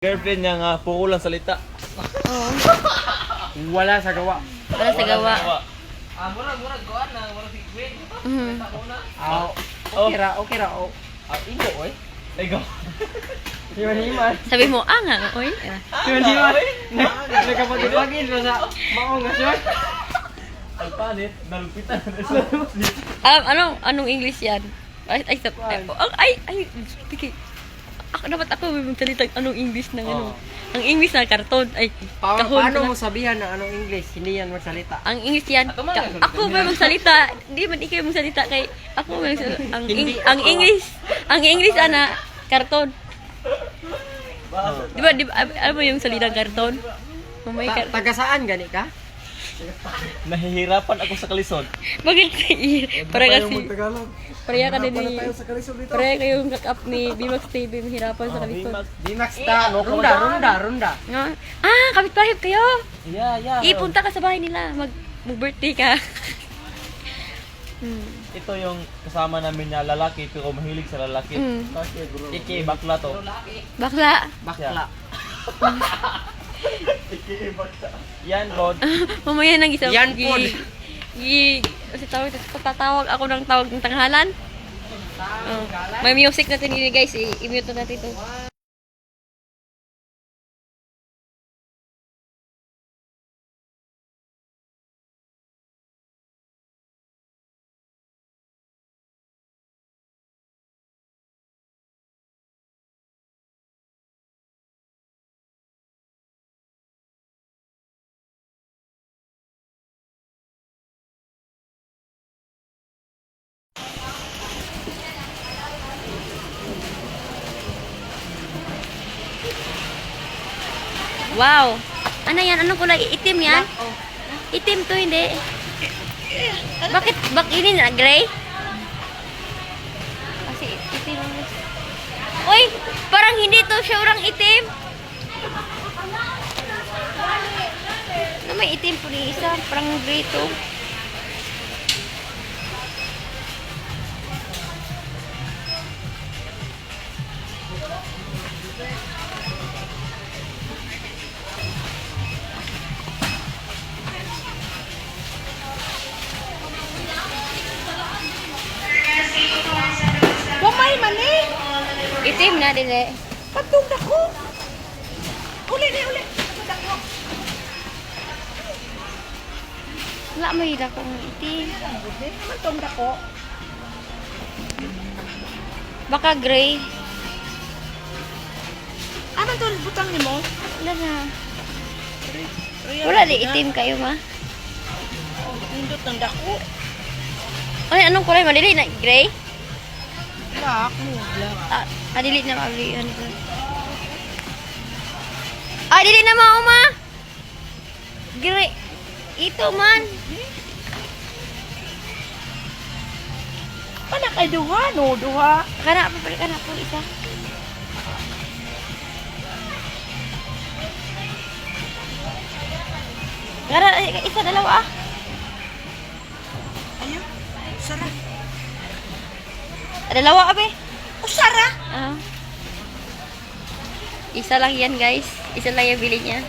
Girlfriend niya nga, puro lang salita. Oo. Wala sa gawa. Wala sa gawa. Murag, goan na, murag higwin. Mhm. Okay ra. Indo, oy. Ay, go. Himan-himan. Sabi mo, nga, oy. Himan-himan. Nagkapagin-pagin mo sa maong asyon. Ang panit, nalupitan. Anong English yan? Ay, sige. Ako may magsalita anong English ng ano. Ang English na karton. Ay, kahon. Paano mo sabihan na anong English? Hindi yan magsalita. Ang English yan. Ako may magsalita. Hindi man ikaw magsalita kay ako may ang English ana karton. Di ba ano mo yung salitang karton? Mamay Taga saan gani ka? Nahihirapan ako sa kalisod. Bakit? Para kasi Paraya ka din ni dito. Paraya kayong kakap ni Bimax TV mahirapan sa kalisod. Di-max ta. Runda. Kapit-bahay kayo. Yeah. Ipunta ka sa bahay nila. Mag-birthday ka. Ito yung kasama namin na lalaki pero mahilig sa lalaki. Iki, bakla to. Bakla. Bakla. Yan, Lord. Mamaya nang isang Yan po. Kasi tatawag ako ng tawag ng tanghalan. May music natin ini guys. I-mute na natin ito. Wow! Ano yan? Anong kulay? Itim yan? Itim to, hindi. Bakit ini na? Gray? Kasi itim. Uy! Parang hindi to siya orang itim. Ano may itim po ni isa? Parang gray to. Wamay man eh. Itim na, dili. Patong dako. Uli. Patong dako. Wala may kong itim. Patong dako. Baka gray. Ano to butang ni mo? Wala na. Wala di itim kayo, ma. Nindot ng dako. Ay, anong kulay? Madili na gray? Black mo, black. Dili na mali. Ano ko? Dili na mo, ma. Gray. Ito man. Pana kay duha no, duha. Kana po isa. Kana isa dalawa. Ayun. Sara. Dalawa abe. Usara. Isa lang yan, guys. Isa lang yung bili niya.